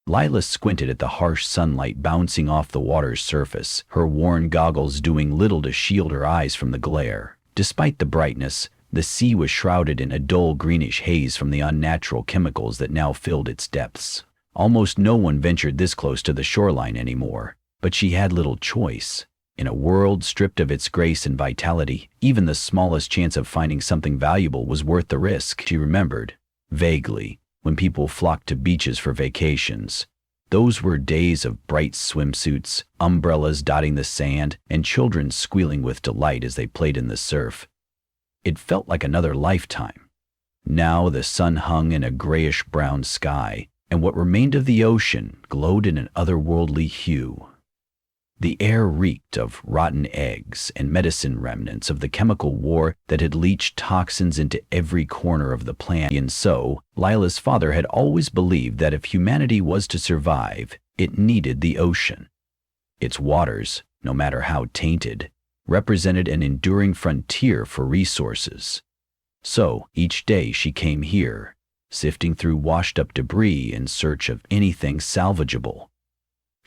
Lila squinted at the harsh sunlight bouncing off the water's surface, her worn goggles doing little to shield her eyes from the glare. Despite the brightness, the sea was shrouded in a dull greenish haze from the unnatural chemicals that now filled its depths. Almost no one ventured this close to the shoreline anymore, but she had little choice. In a world stripped of its grace and vitality, even the smallest chance of finding something valuable was worth the risk. She remembered, vaguely, when people flocked to beaches for vacations. Those were days of bright swimsuits, umbrellas dotting the sand, and children squealing with delight as they played in the surf. It felt like another lifetime. Now the sun hung in a grayish-brown sky, and what remained of the ocean glowed in an otherworldly hue. The air reeked of rotten eggs and medicine remnants of the chemical war that had leached toxins into every corner of the planet. And so, Lila's father had always believed that if humanity was to survive, it needed the ocean. Its waters, no matter how tainted, represented an enduring frontier for resources. So, each day she came here, sifting through washed-up debris in search of anything salvageable.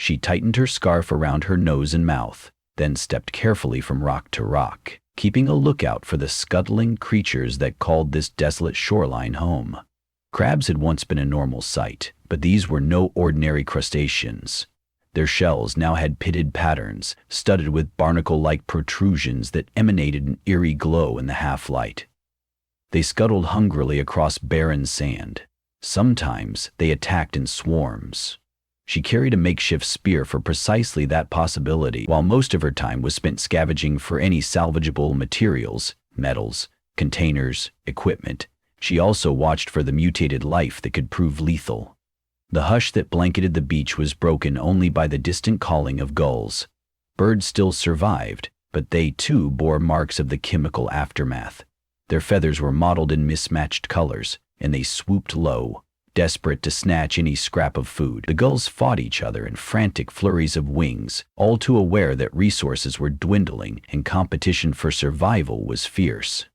She tightened her scarf around her nose and mouth, then stepped carefully from rock to rock, keeping a lookout for the scuttling creatures that called this desolate shoreline home. Crabs had once been a normal sight, but these were no ordinary crustaceans. Their shells now had pitted patterns, studded with barnacle-like protrusions that emanated an eerie glow in the half-light. They scuttled hungrily across barren sand. Sometimes they attacked in swarms. She carried a makeshift spear for precisely that possibility, while most of her time was spent scavenging for any salvageable materials, metals, containers, equipment. She also watched for the mutated life that could prove lethal. The hush that blanketed the beach was broken only by the distant calling of gulls. Birds still survived, but they too bore marks of the chemical aftermath. Their feathers were mottled in mismatched colors, and they swooped low, desperate to snatch any scrap of food. The gulls fought each other in frantic flurries of wings, all too aware that resources were dwindling and competition for survival was fierce.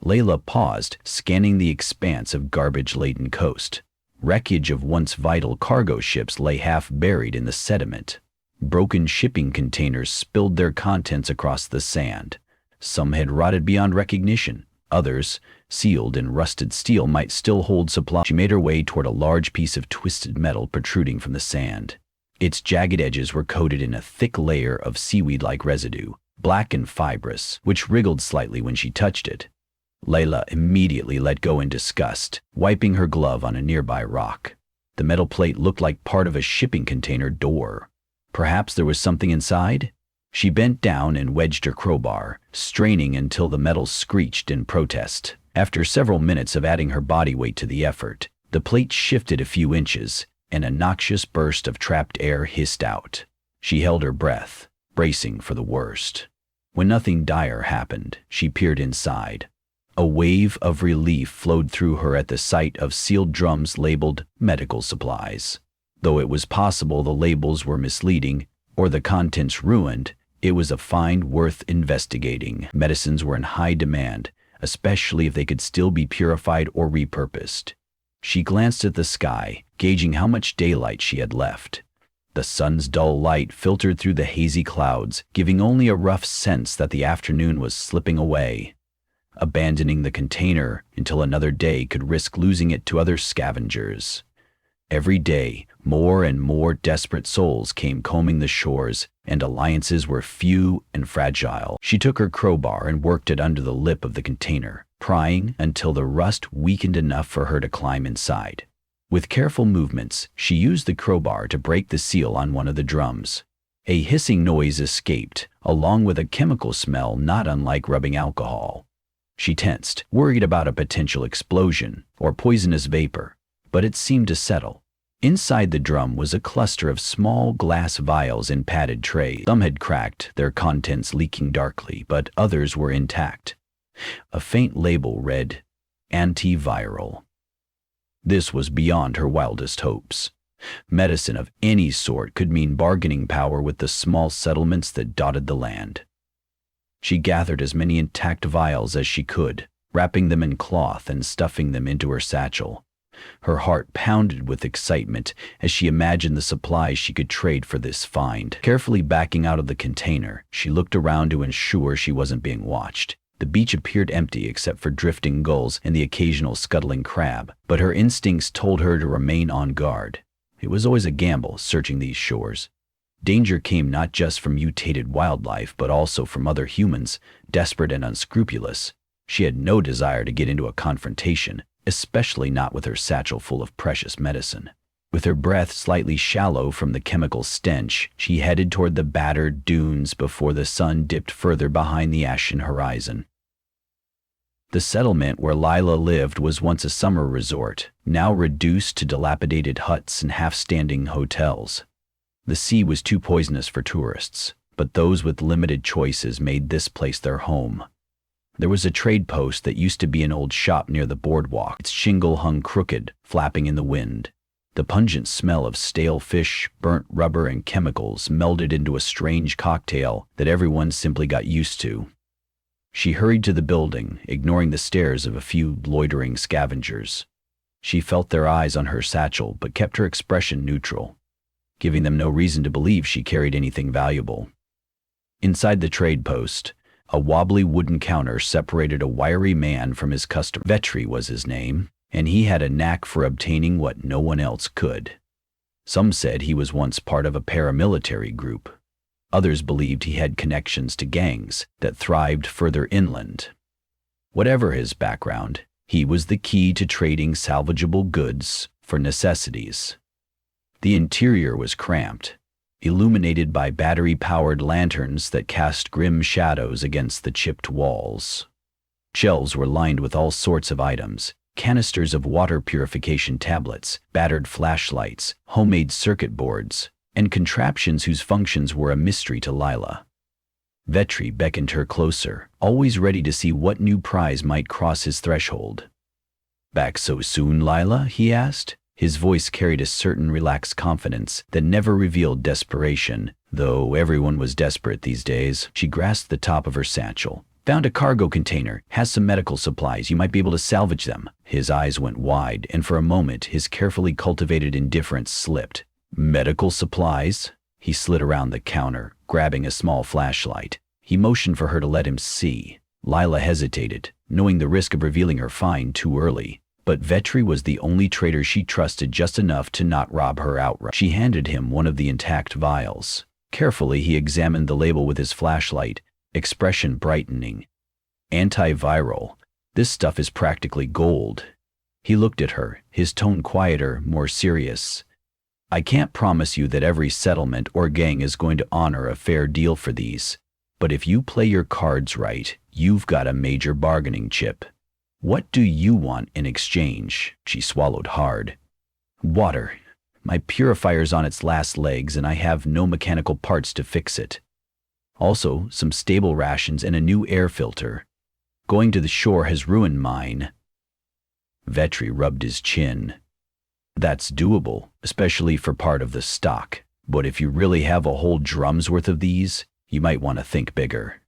Layla paused, scanning the expanse of garbage-laden coast. Wreckage of once vital cargo ships lay half-buried in the sediment. Broken shipping containers spilled their contents across the sand. Some had rotted beyond recognition. Others, sealed in rusted steel, might still hold supplies. She made her way toward a large piece of twisted metal protruding from the sand. Its jagged edges were coated in a thick layer of seaweed-like residue, black and fibrous, which wriggled slightly when she touched it. Layla immediately let go in disgust, wiping her glove on a nearby rock. The metal plate looked like part of a shipping container door. Perhaps there was something inside? She bent down and wedged her crowbar, straining until the metal screeched in protest. After several minutes of adding her body weight to the effort, the plate shifted a few inches, and a noxious burst of trapped air hissed out. She held her breath, bracing for the worst. When nothing dire happened, she peered inside. A wave of relief flowed through her at the sight of sealed drums labeled medical supplies. Though it was possible the labels were misleading, or the contents ruined, it was a find worth investigating. Medicines were in high demand, especially if they could still be purified or repurposed. She glanced at the sky, gauging how much daylight she had left. The sun's dull light filtered through the hazy clouds, giving only a rough sense that the afternoon was slipping away. Abandoning the container until another day could risk losing it to other scavengers. Every day, more and more desperate souls came combing the shores, and alliances were few and fragile. She took her crowbar and worked it under the lip of the container, prying until the rust weakened enough for her to climb inside. With careful movements, she used the crowbar to break the seal on one of the drums. A hissing noise escaped, along with a chemical smell not unlike rubbing alcohol. She tensed, worried about a potential explosion or poisonous vapor, but it seemed to settle. Inside the drum was a cluster of small glass vials in padded trays. Some had cracked, their contents leaking darkly, but others were intact. A faint label read, "Antiviral." This was beyond her wildest hopes. Medicine of any sort could mean bargaining power with the small settlements that dotted the land. She gathered as many intact vials as she could, wrapping them in cloth and stuffing them into her satchel. Her heart pounded with excitement as she imagined the supplies she could trade for this find. Carefully backing out of the container, she looked around to ensure she wasn't being watched. The beach appeared empty except for drifting gulls and the occasional scuttling crab, but her instincts told her to remain on guard. It was always a gamble searching these shores. Danger came not just from mutated wildlife, but also from other humans, desperate and unscrupulous. She had no desire to get into a confrontation, especially not with her satchel full of precious medicine. With her breath slightly shallow from the chemical stench, she headed toward the battered dunes before the sun dipped further behind the ashen horizon. The settlement where Lila lived was once a summer resort, now reduced to dilapidated huts and half-standing hotels. The sea was too poisonous for tourists, but those with limited choices made this place their home. There was a trade post that used to be an old shop near the boardwalk. Its shingle hung crooked, flapping in the wind. The pungent smell of stale fish, burnt rubber, and chemicals melded into a strange cocktail that everyone simply got used to. She hurried to the building, ignoring the stares of a few loitering scavengers. She felt their eyes on her satchel, but kept her expression neutral, giving them no reason to believe she carried anything valuable. Inside the trade post, a wobbly wooden counter separated a wiry man from his customer. Vetri was his name, and he had a knack for obtaining what no one else could. Some said he was once part of a paramilitary group. Others believed he had connections to gangs that thrived further inland. Whatever his background, he was the key to trading salvageable goods for necessities. The interior was cramped, illuminated by battery-powered lanterns that cast grim shadows against the chipped walls. Shelves were lined with all sorts of items: canisters of water purification tablets, battered flashlights, homemade circuit boards, and contraptions whose functions were a mystery to Lila. Vetri beckoned her closer, always ready to see what new prize might cross his threshold. "Back so soon, Lila?" he asked. His voice carried a certain relaxed confidence that never revealed desperation, though everyone was desperate these days. She grasped the top of her satchel. "Found a cargo container, has some medical supplies, you might be able to salvage them." His eyes went wide, and for a moment his carefully cultivated indifference slipped. "Medical supplies?" He slid around the counter, grabbing a small flashlight. He motioned for her to let him see. Lila hesitated, knowing the risk of revealing her find too early. But Vetri was the only trader she trusted just enough to not rob her outright. She handed him one of the intact vials. Carefully he examined the label with his flashlight, expression brightening. "Antiviral. This stuff is practically gold." He looked at her, his tone quieter, more serious. "I can't promise you that every settlement or gang is going to honor a fair deal for these, but if you play your cards right, you've got a major bargaining chip. What do you want in exchange?" She swallowed hard. "Water. My purifier's on its last legs and I have no mechanical parts to fix it. Also, some stable rations and a new air filter. Going to the shore has ruined mine." Vetri rubbed his chin. "That's doable, especially for part of the stock. But if you really have a whole drum's worth of these, you might want to think bigger.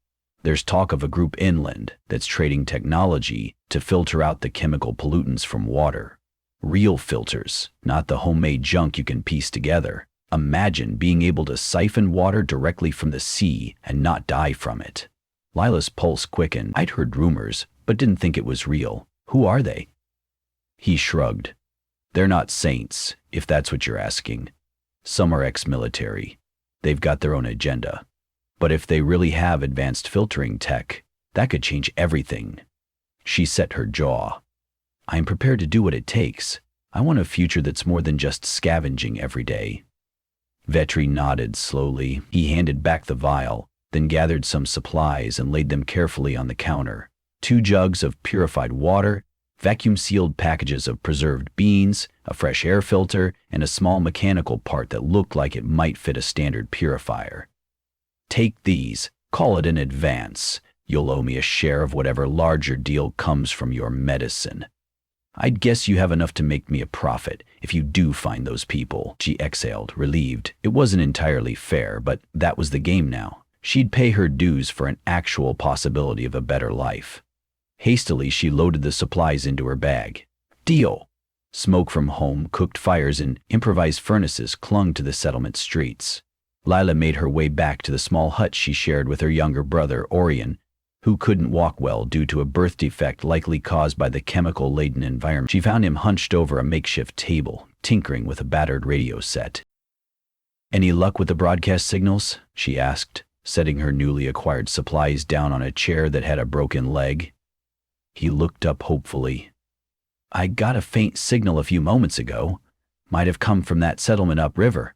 There's talk of a group inland that's trading technology to filter out the chemical pollutants from water. Real filters, not the homemade junk you can piece together. Imagine being able to siphon water directly from the sea and not die from it." Lila's pulse quickened. I'd heard rumors, but didn't think it was real. "Who are they?" He shrugged. "They're not saints, if that's what you're asking. Some are ex-military. They've got their own agenda. But if they really have advanced filtering tech, that could change everything." She set her jaw. "I'm prepared to do what it takes. I want a future that's more than just scavenging every day." Vetri nodded slowly. He handed back the vial, then gathered some supplies and laid them carefully on the counter. 2 jugs of purified water, vacuum-sealed packages of preserved beans, a fresh air filter, and a small mechanical part that looked like it might fit a standard purifier. "Take these, call it an advance. You'll owe me a share of whatever larger deal comes from your medicine. I'd guess you have enough to make me a profit if you do find those people." She exhaled, relieved. It wasn't entirely fair, but that was the game now. She'd pay her dues for an actual possibility of a better life. Hastily, she loaded the supplies into her bag. "Deal." Smoke from home-cooked fires and improvised furnaces clung to the settlement streets. Lila made her way back to the small hut she shared with her younger brother, Orion, who couldn't walk well due to a birth defect likely caused by the chemical-laden environment. She found him hunched over a makeshift table, tinkering with a battered radio set. "Any luck with the broadcast signals?" she asked, setting her newly acquired supplies down on a chair that had a broken leg. He looked up hopefully. "I got a faint signal a few moments ago. Might have come from that settlement upriver.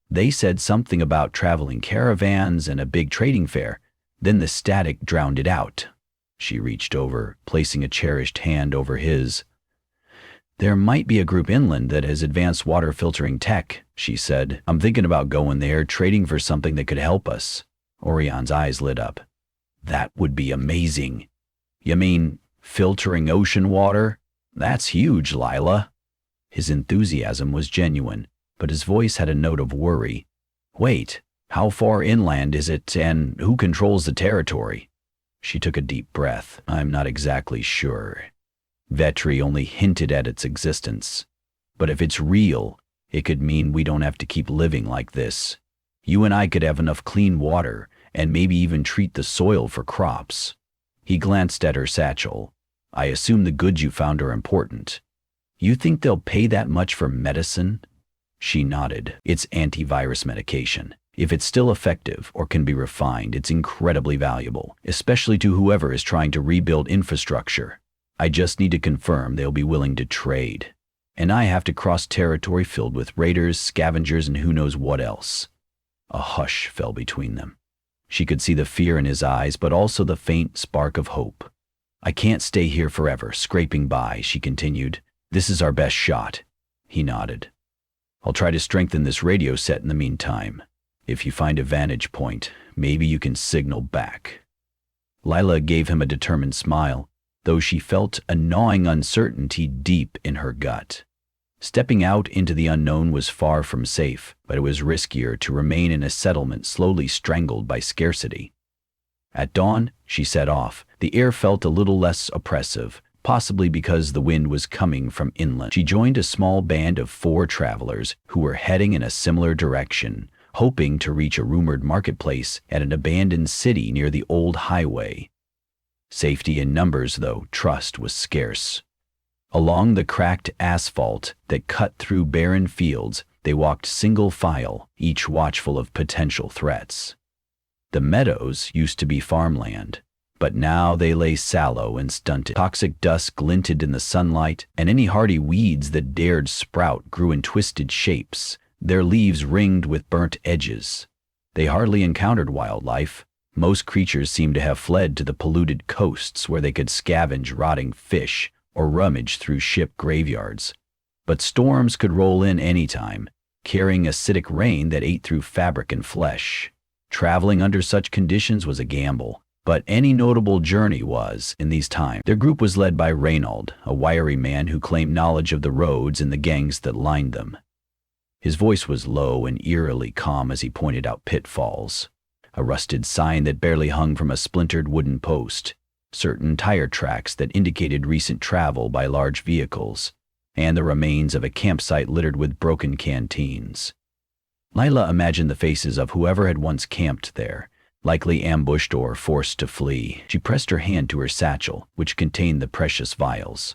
They said something about traveling caravans and a big trading fair. Then the static drowned it out." She reached over, placing a cherished hand over his. "There might be a group inland that has advanced water filtering tech," she said. "I'm thinking about going there, trading for something that could help us." Orion's eyes lit up. "That would be amazing." "You mean filtering ocean water? That's huge, Lila." His enthusiasm was genuine, but his voice had a note of worry. "Wait, how far inland is it, and who controls the territory?" She took a deep breath. "I'm not exactly sure. Vetri only hinted at its existence. But if it's real, it could mean we don't have to keep living like this. You and I could have enough clean water, and maybe even treat the soil for crops." He glanced at her satchel. "I assume the goods you found are important. You think they'll pay that much for medicine?" She nodded. "It's antivirus medication. If it's still effective or can be refined, it's incredibly valuable, especially to whoever is trying to rebuild infrastructure. I just need to confirm they'll be willing to trade. And I have to cross territory filled with raiders, scavengers, and who knows what else." A hush fell between them. She could see the fear in his eyes, but also the faint spark of hope. "I can't stay here forever, scraping by," she continued. "This is our best shot." He nodded. "I'll try to strengthen this radio set in the meantime. If you find a vantage point, maybe you can signal back." Lila gave him a determined smile, though she felt a gnawing uncertainty deep in her gut. Stepping out into the unknown was far from safe, but it was riskier to remain in a settlement slowly strangled by scarcity. At dawn, she set off. The air felt a little less oppressive, possibly because the wind was coming from inland. She joined a small band of 4 travelers who were heading in a similar direction, hoping to reach a rumored marketplace at an abandoned city near the old highway. Safety in numbers, though trust was scarce. Along the cracked asphalt that cut through barren fields, they walked single file, each watchful of potential threats. The meadows used to be farmland, but now they lay sallow and stunted. Toxic dust glinted in the sunlight, and any hardy weeds that dared sprout grew in twisted shapes, their leaves ringed with burnt edges. They hardly encountered wildlife. Most creatures seemed to have fled to the polluted coasts where they could scavenge rotting fish or rummage through ship graveyards. But storms could roll in any time, carrying acidic rain that ate through fabric and flesh. Traveling under such conditions was a gamble, but any notable journey was, in these times. Their group was led by Reynold, a wiry man who claimed knowledge of the roads and the gangs that lined them. His voice was low and eerily calm as he pointed out pitfalls. A rusted sign that barely hung from a splintered wooden post, certain tire tracks that indicated recent travel by large vehicles, and the remains of a campsite littered with broken canteens. Lila imagined the faces of whoever had once camped there, likely ambushed or forced to flee. She pressed her hand to her satchel, which contained the precious vials.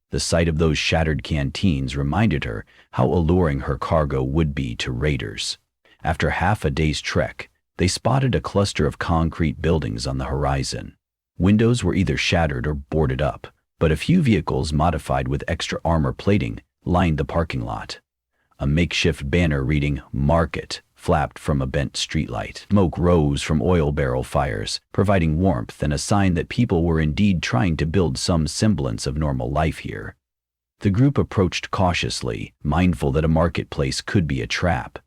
The sight of those shattered canteens reminded her how alluring her cargo would be to raiders. After half a day's trek, they spotted a cluster of concrete buildings on the horizon. Windows were either shattered or boarded up, but a few vehicles modified with extra armor plating lined the parking lot. A makeshift banner reading "Market" flapped from a bent streetlight. Smoke rose from oil barrel fires, providing warmth and a sign that people were indeed trying to build some semblance of normal life here. The group approached cautiously, mindful that a marketplace could be a trap.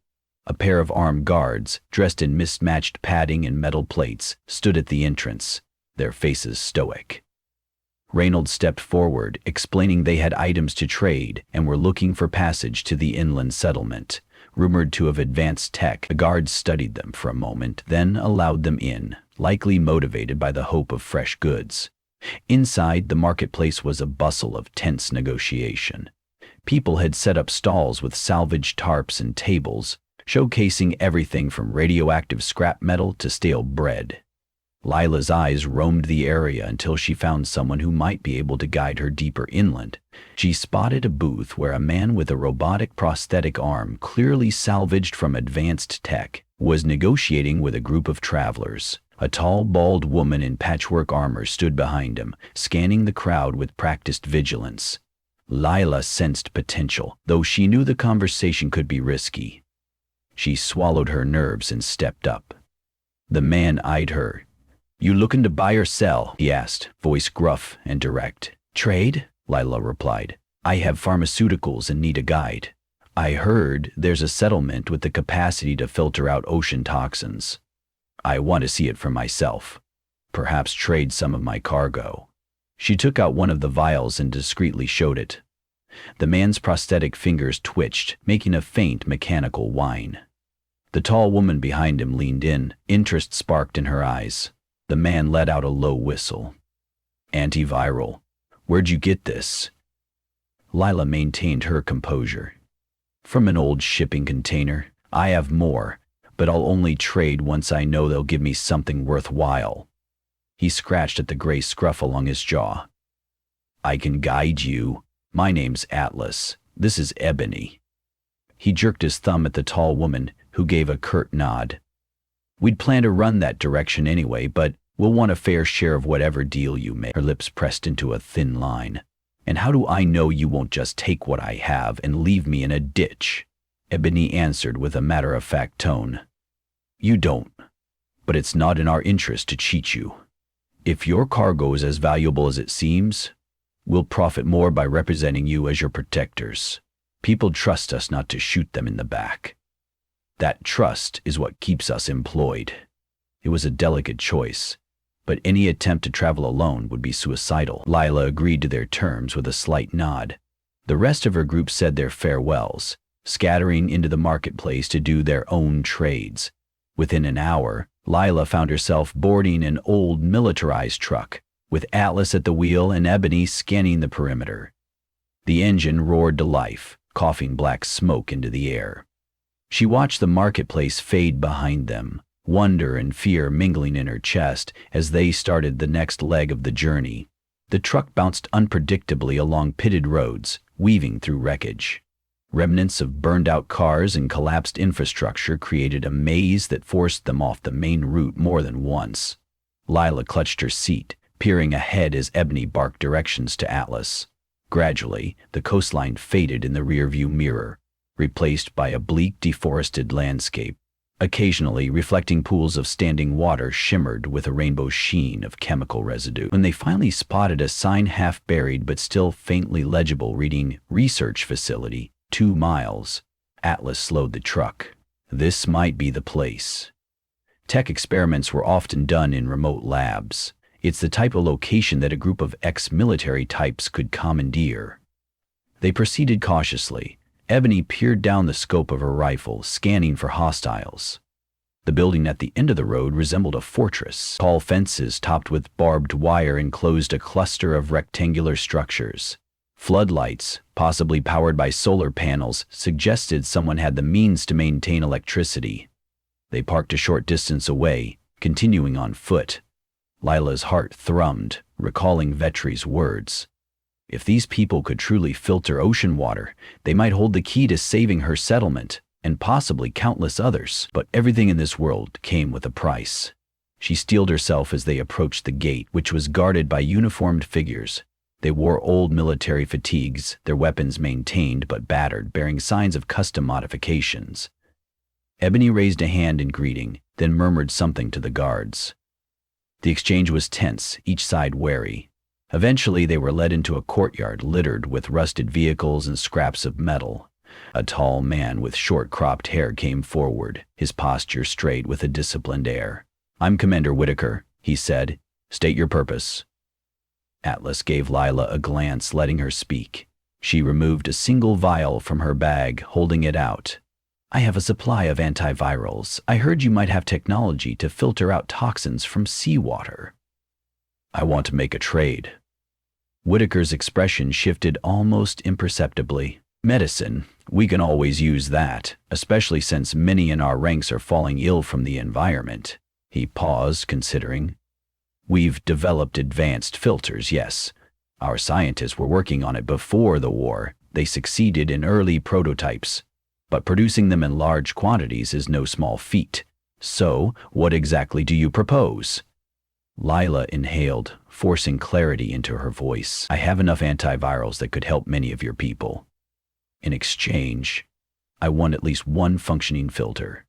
A pair of armed guards, dressed in mismatched padding and metal plates, stood at the entrance, their faces stoic. Reynolds stepped forward, explaining they had items to trade and were looking for passage to the inland settlement, rumored to have advanced tech. The guards studied them for a moment, then allowed them in, likely motivated by the hope of fresh goods. Inside, the marketplace was a bustle of tense negotiation. People had set up stalls with salvaged tarps and tables, showcasing everything from radioactive scrap metal to stale bread. Lila's eyes roamed the area until she found someone who might be able to guide her deeper inland. She spotted a booth where a man with a robotic prosthetic arm, clearly salvaged from advanced tech, was negotiating with a group of travelers. A tall, bald woman in patchwork armor stood behind him, scanning the crowd with practiced vigilance. Lila sensed potential, though she knew the conversation could be risky. She swallowed her nerves and stepped up. The man eyed her. "You looking to buy or sell?" he asked, voice gruff and direct. "Trade?" Lila replied. "I have pharmaceuticals and need a guide. I heard there's a settlement with the capacity to filter out ocean toxins. I want to see it for myself. Perhaps trade some of my cargo." She took out one of the vials and discreetly showed it. The man's prosthetic fingers twitched, making a faint mechanical whine. The tall woman behind him leaned in, interest sparked in her eyes. The man let out a low whistle. "Antiviral. Where'd you get this?" Lila maintained her composure. "From an old shipping container. I have more, but I'll only trade once I know they'll give me something worthwhile." He scratched at the gray scruff along his jaw. "I can guide you. My name's Atlas. This is Ebony." He jerked his thumb at the tall woman, who gave a curt nod. "We'd plan to run that direction anyway, but we'll want a fair share of whatever deal you make." Her lips pressed into a thin line. "And how do I know you won't just take what I have and leave me in a ditch?" Ebony answered with a matter-of-fact tone. "You don't. But it's not in our interest to cheat you. If your cargo is as valuable as it seems, we'll profit more by representing you as your protectors. People trust us not to shoot them in the back. That trust is what keeps us employed." It was a delicate choice, but any attempt to travel alone would be suicidal. Lila agreed to their terms with a slight nod. The rest of her group said their farewells, scattering into the marketplace to do their own trades. Within an hour, Lila found herself boarding an old militarized truck, with Atlas at the wheel and Ebony scanning the perimeter. The engine roared to life, coughing black smoke into the air. She watched the marketplace fade behind them, wonder and fear mingling in her chest as they started the next leg of the journey. The truck bounced unpredictably along pitted roads, weaving through wreckage. Remnants of burned-out cars and collapsed infrastructure created a maze that forced them off the main route more than once. Lila clutched her seat, peering ahead as Ebony barked directions to Atlas. Gradually, the coastline faded in the rearview mirror, replaced by a bleak, deforested landscape. Occasionally, reflecting pools of standing water shimmered with a rainbow sheen of chemical residue. When they finally spotted a sign half buried but still faintly legible reading "Research Facility, 2 miles," Atlas slowed the truck. This might be the place. Tech experiments were often done in remote labs. It's the type of location that a group of ex-military types could commandeer. They proceeded cautiously. Ebony peered down the scope of her rifle, scanning for hostiles. The building at the end of the road resembled a fortress. Tall fences topped with barbed wire enclosed a cluster of rectangular structures. Floodlights, possibly powered by solar panels, suggested someone had the means to maintain electricity. They parked a short distance away, continuing on foot. Lila's heart thrummed, recalling Vetri's words. If these people could truly filter ocean water, they might hold the key to saving her settlement, and possibly countless others. But everything in this world came with a price. She steeled herself as they approached the gate, which was guarded by uniformed figures. They wore old military fatigues, their weapons maintained but battered, bearing signs of custom modifications. Ebony raised a hand in greeting, then murmured something to the guards. The exchange was tense, each side wary. Eventually, they were led into a courtyard littered with rusted vehicles and scraps of metal. A tall man with short cropped hair came forward, his posture straight with a disciplined air. "I'm Commander Whitaker," he said. "State your purpose." Atlas gave Lila a glance, letting her speak. She removed a single vial from her bag, holding it out. "I have a supply of antivirals. I heard you might have technology to filter out toxins from seawater." "I want to make a trade." Whitaker's expression shifted almost imperceptibly. Medicine, we can always use that, especially since many in our ranks are falling ill from the environment. He paused, considering. We've developed advanced filters, yes. Our scientists were working on it before the war. They succeeded in early prototypes. But producing them in large quantities is no small feat. So, what exactly do you propose? Lila inhaled, forcing clarity into her voice. I have enough antivirals that could help many of your people. In exchange, I want at least one functioning filter.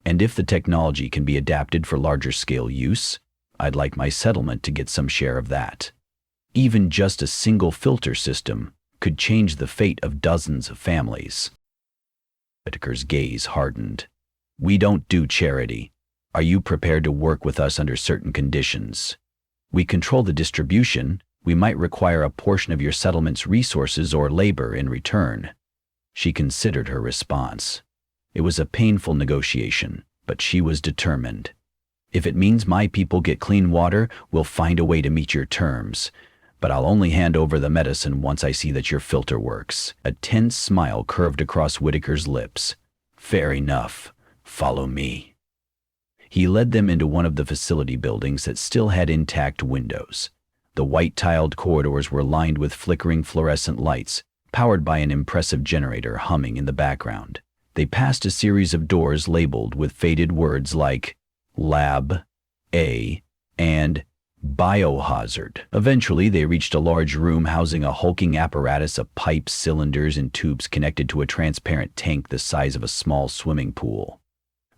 And if the technology can be adapted for larger scale use, I'd like my settlement to get some share of that. Even just a single filter system could change the fate of dozens of families. Whitaker's gaze hardened. We don't do charity. Are you prepared to work with us under certain conditions? We control the distribution. We might require a portion of your settlement's resources or labor in return. She considered her response. It was a painful negotiation, but she was determined. If it means my people get clean water, we'll find a way to meet your terms. But I'll only hand over the medicine once I see that your filter works. A tense smile curved across Whitaker's lips. Fair enough. Follow me. He led them into one of the facility buildings that still had intact windows. The white-tiled corridors were lined with flickering fluorescent lights, powered by an impressive generator humming in the background. They passed a series of doors labeled with faded words like Lab A and Biohazard. Eventually, they reached a large room housing a hulking apparatus of pipes, cylinders, and tubes connected to a transparent tank the size of a small swimming pool.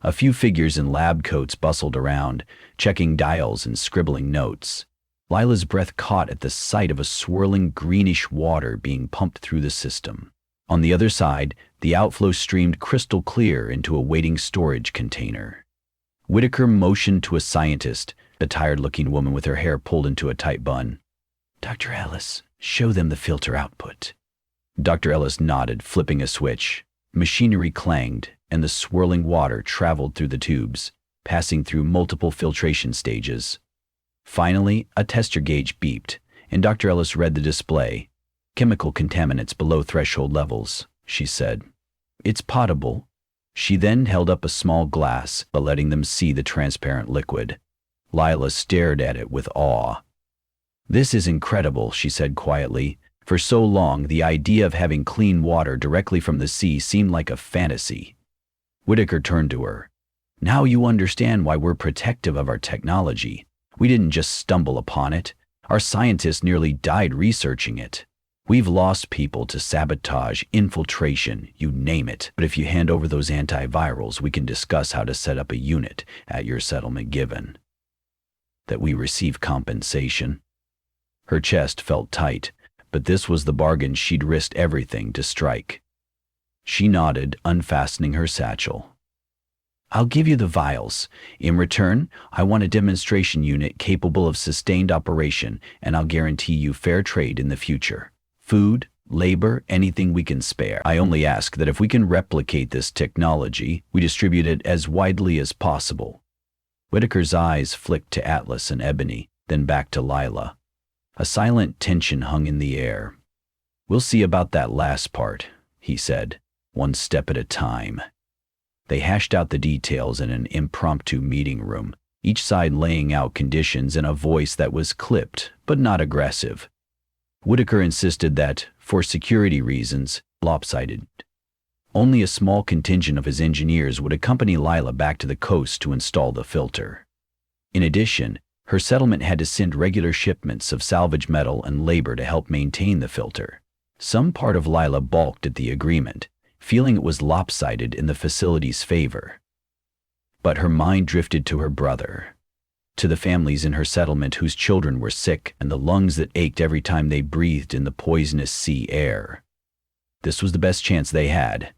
A few figures in lab coats bustled around, checking dials and scribbling notes. Lila's breath caught at the sight of a swirling greenish water being pumped through the system. On the other side, the outflow streamed crystal clear into a waiting storage container. Whitaker motioned to a scientist, a tired-looking woman with her hair pulled into a tight bun. Dr. Ellis, show them the filter output. Dr. Ellis nodded, flipping a switch. Machinery clanged, and the swirling water traveled through the tubes, passing through multiple filtration stages. Finally, a tester gauge beeped, and Dr. Ellis read the display. Chemical contaminants below threshold levels, she said. It's potable. She then held up a small glass, letting them see the transparent liquid. Lila stared at it with awe. This is incredible, she said quietly. For so long, the idea of having clean water directly from the sea seemed like a fantasy. Whitaker turned to her. Now you understand why we're protective of our technology. We didn't just stumble upon it. Our scientists nearly died researching it. We've lost people to sabotage, infiltration, you name it. But if you hand over those antivirals, we can discuss how to set up a unit at your settlement given that we receive compensation. Her chest felt tight, but this was the bargain she'd risked everything to strike. She nodded, unfastening her satchel. I'll give you the vials. In return, I want a demonstration unit capable of sustained operation, and I'll guarantee you fair trade in the future. Food, labor, anything we can spare. I only ask that if we can replicate this technology, we distribute it as widely as possible. Whitaker's eyes flicked to Atlas and Ebony, then back to Lila. A silent tension hung in the air. We'll see about that last part, he said, one step at a time. They hashed out the details in an impromptu meeting room, each side laying out conditions in a voice that was clipped but not aggressive. Whitaker insisted that, for security reasons, lopsided. Only a small contingent of his engineers would accompany Lila back to the coast to install the filter. In addition, her settlement had to send regular shipments of salvage metal and labor to help maintain the filter. Some part of Lila balked at the agreement, feeling it was lopsided in the facility's favor. But her mind drifted to her brother, to the families in her settlement whose children were sick and the lungs that ached every time they breathed in the poisonous sea air. This was the best chance they had.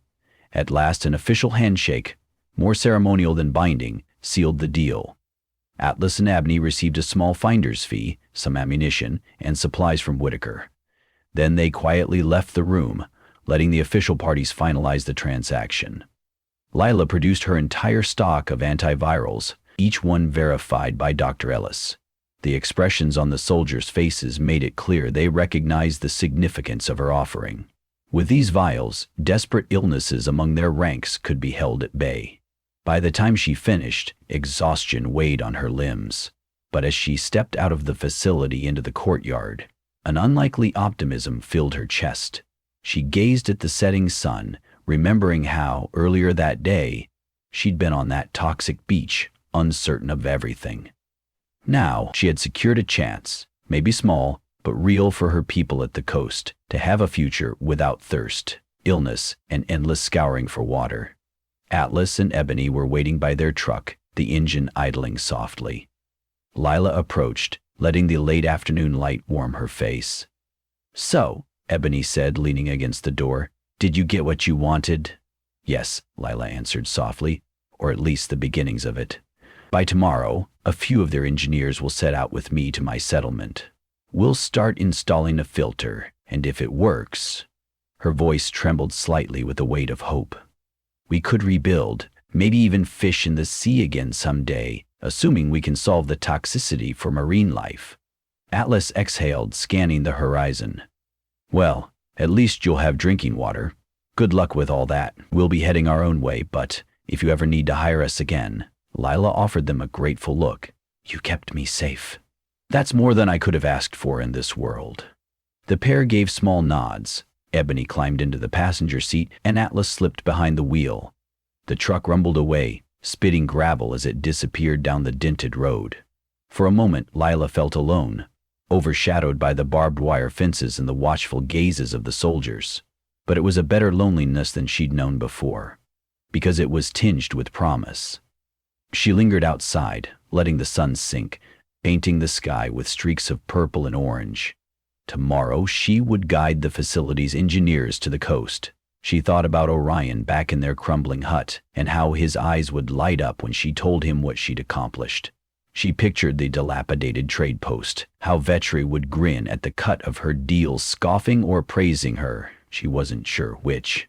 At last, an official handshake, more ceremonial than binding, sealed the deal. Atlas and Abney received a small finder's fee, some ammunition, and supplies from Whitaker. Then they quietly left the room, letting the official parties finalize the transaction. Lila produced her entire stock of antivirals, each one verified by Dr. Ellis. The expressions on the soldiers' faces made it clear they recognized the significance of her offering. With these vials, desperate illnesses among their ranks could be held at bay. By the time she finished, exhaustion weighed on her limbs. But as she stepped out of the facility into the courtyard, an unlikely optimism filled her chest. She gazed at the setting sun, remembering how, earlier that day, she'd been on that toxic beach, uncertain of everything. Now, she had secured a chance, maybe small, but real for her people at the coast, to have a future without thirst, illness, and endless scouring for water. Atlas and Ebony were waiting by their truck, the engine idling softly. Lila approached, letting the late afternoon light warm her face. "So," Ebony said, leaning against the door, "did you get what you wanted?" "Yes," Lila answered softly, "or at least the beginnings of it. By tomorrow, a few of their engineers will set out with me to my settlement. We'll start installing a filter, and if it works—" Her voice trembled slightly with the weight of hope. "We could rebuild, maybe even fish in the sea again someday, assuming we can solve the toxicity for marine life." Atlas exhaled, scanning the horizon. "Well, at least you'll have drinking water. Good luck with all that. We'll be heading our own way, but if you ever need to hire us again—" Lila offered them a grateful look. "You kept me safe. That's more than I could have asked for in this world." The pair gave small nods. Ebony climbed into the passenger seat and Atlas slipped behind the wheel. The truck rumbled away, spitting gravel as it disappeared down the dinted road. For a moment, Lila felt alone, overshadowed by the barbed wire fences and the watchful gazes of the soldiers. But it was a better loneliness than she'd known before, because it was tinged with promise. She lingered outside, letting the sun sink, painting the sky with streaks of purple and orange. Tomorrow she would guide the facility's engineers to the coast. She thought about Orion back in their crumbling hut, and how his eyes would light up when she told him what she'd accomplished. She pictured the dilapidated trade post, how Vetri would grin at the cut of her deal, scoffing or praising her. She wasn't sure which.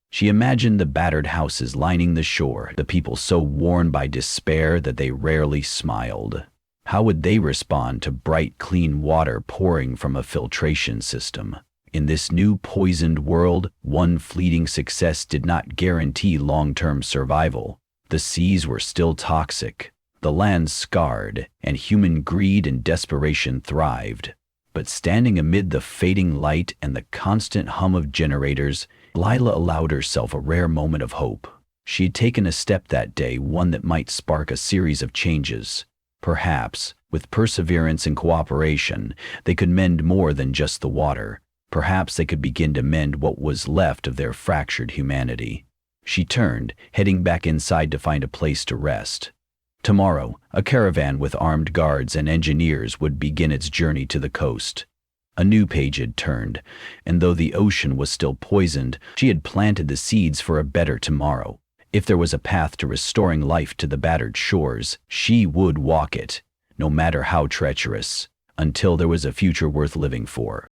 She imagined the battered houses lining the shore, the people so worn by despair that they rarely smiled. How would they respond to bright, clean water pouring from a filtration system? In this new poisoned world, one fleeting success did not guarantee long-term survival. The seas were still toxic, the land scarred, and human greed and desperation thrived. But standing amid the fading light and the constant hum of generators, Lila allowed herself a rare moment of hope. She had taken a step that day, one that might spark a series of changes. Perhaps, with perseverance and cooperation, they could mend more than just the water. Perhaps they could begin to mend what was left of their fractured humanity. She turned, heading back inside to find a place to rest. Tomorrow, a caravan with armed guards and engineers would begin its journey to the coast. A new page had turned, and though the ocean was still poisoned, she had planted the seeds for a better tomorrow. If there was a path to restoring life to the battered shores, she would walk it, no matter how treacherous, until there was a future worth living for.